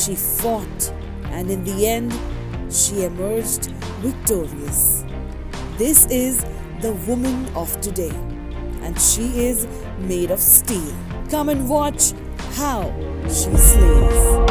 She fought, and in the end, she emerged victorious. This is the woman of today, and she is made of steel. Come and watch how she slays.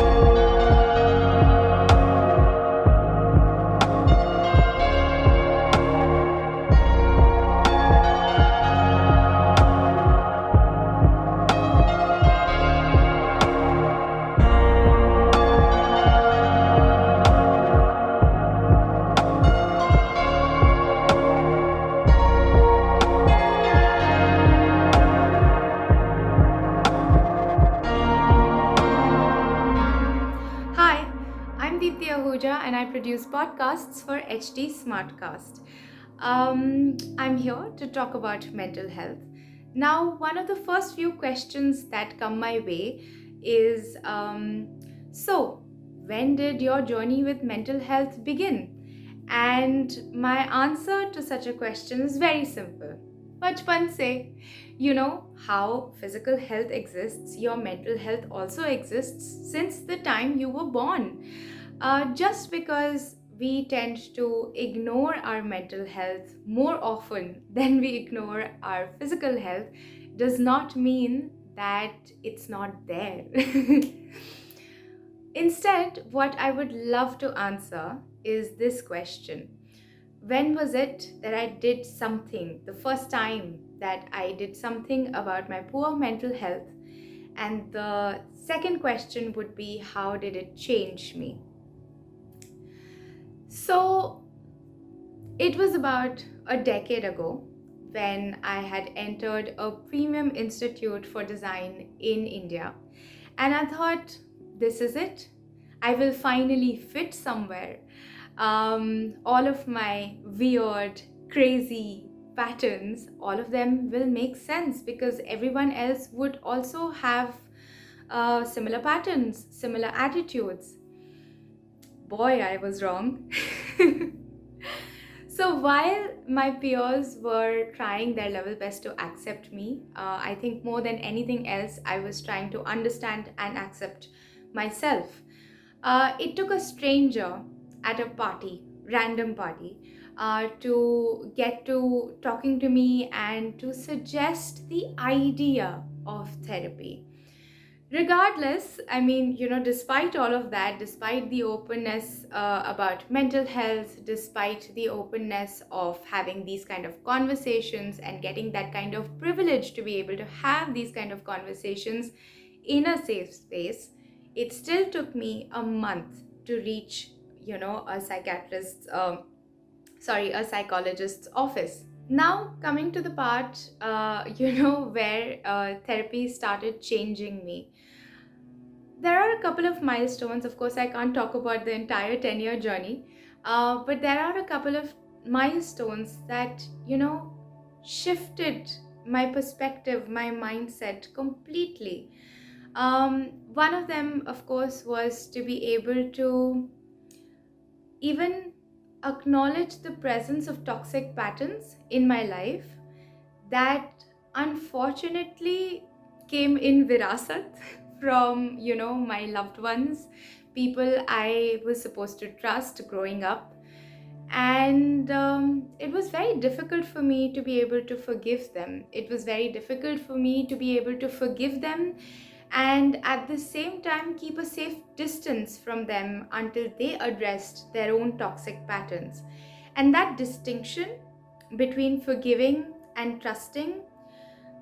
Hi, I'm Deepti and I produce podcasts for HD Smartcast. I'm here to talk about mental health. Now, one of the first few questions that come my way is so, when did your journey with mental health begin? And my answer to such a question is very simple. Bachpan se, you know how physical health exists, your mental health also exists since the time you were born. Just because we tend to ignore our mental health more often than we ignore our physical health does not mean that it's not there. Instead, what I would love to answer is this question: when was it that I did something, the first time that I did something about my poor mental health? And the second question would be, how did it change me? So, it was about a decade ago when I had entered a premium institute for design in India. And I thought, this is it. I will finally fit somewhere. All of my weird, crazy patterns, all of them will make sense because everyone else would also have similar patterns, similar attitudes. Boy, I was wrong. So while my peers were trying their level best to accept me, I think more than anything else, I was trying to understand and accept myself. It took a stranger at a party, random party, to get to talking to me and to suggest the idea of therapy. Regardless, I mean, despite all of that, despite the openness about mental health, despite the openness of having these kind of conversations and getting that kind of privilege to be able to have these kind of conversations in a safe space, it still took me a month to reach, a a psychologist's office. Now, coming to the part, where therapy started changing me. There are a couple of milestones. Of course, I can't talk about the entire 10-year journey, but there are a couple of milestones that, shifted my perspective, my mindset completely. One of them, of course, was to be able to even acknowledge the presence of toxic patterns in my life that unfortunately came in virasat from my loved ones, people I was supposed to trust growing up. And it was very difficult for me to be able to forgive them. It was very difficult for me to be able to forgive them and at the same time keep a safe distance from them until they addressed their own toxic patterns. And that distinction between forgiving and trusting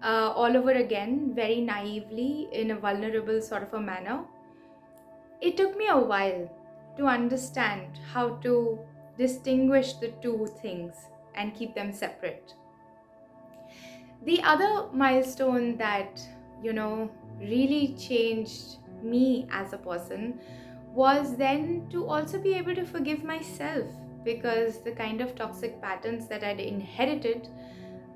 all over again, very naively, in a vulnerable sort of a manner, it took me a while to understand how to distinguish the two things and keep them separate. The other milestone that, really changed me as a person was then to also be able to forgive myself, because the kind of toxic patterns that I'd inherited,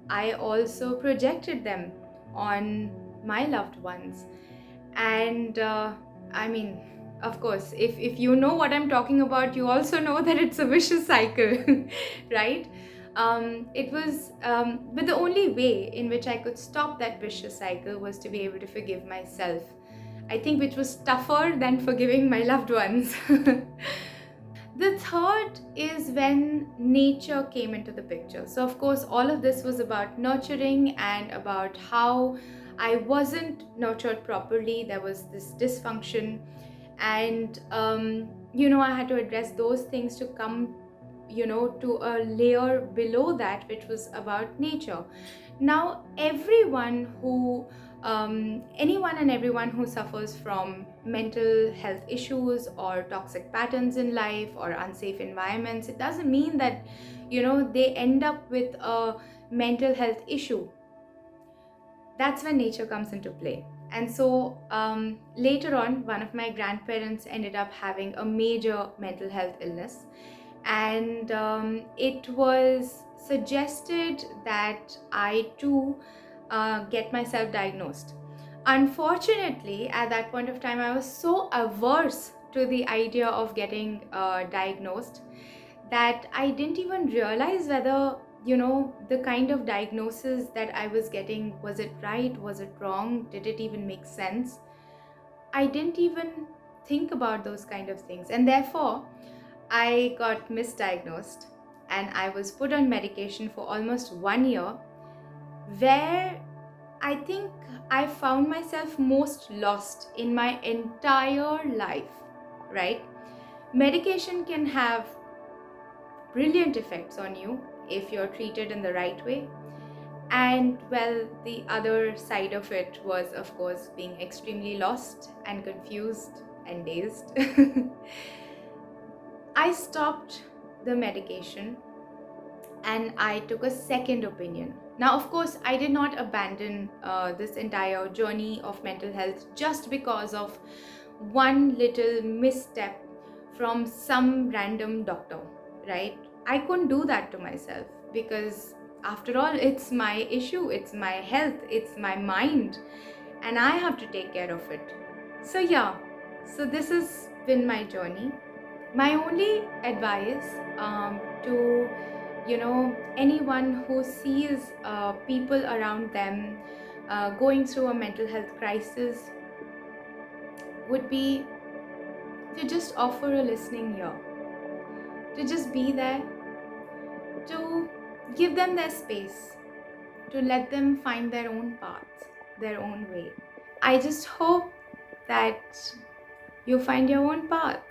I also projected them on my loved ones. And I mean, of course, if you know what I'm talking about, you also know that it's a vicious cycle, right? But the only way in which I could stop that vicious cycle was to be able to forgive myself. I think which was tougher than forgiving my loved ones. The third is when nature came into the picture. So, of course, all of this was about nurturing and about how I wasn't nurtured properly. There was this dysfunction, and I had to address those things to come, to a layer below that, which was about nature. Now, anyone and everyone who suffers from mental health issues or toxic patterns in life or unsafe environments, it doesn't mean that, they end up with a mental health issue. That's when nature comes into play. And so later on, one of my grandparents ended up having a major mental health illness, and it was suggested that I too get myself diagnosed. Unfortunately, at that point of time, I was so averse to the idea of getting diagnosed that I didn't even realize whether, the kind of diagnosis that I was getting, was it right, was it wrong, did it even make sense? I didn't even think about those kind of things. And therefore, I got misdiagnosed and I was put on medication for almost 1 year, where I think I found myself most lost in my entire life, right? Medication can have brilliant effects on you if you're treated in the right way. And well, the other side of it was, of course, being extremely lost and confused and dazed. I stopped the medication and I took a second opinion. Now, of course, I did not abandon this entire journey of mental health just because of one little misstep from some random doctor, right? I couldn't do that to myself because, after all, it's my issue, it's my health, it's my mind, and I have to take care of it. So, yeah, so this has been my journey. My only advice to anyone who sees people around them going through a mental health crisis would be to just offer a listening ear, to just be there, to give them their space, to let them find their own path, their own way. I just hope that you find your own path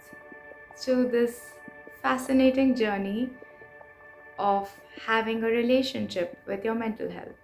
through this fascinating journey of having a relationship with your mental health.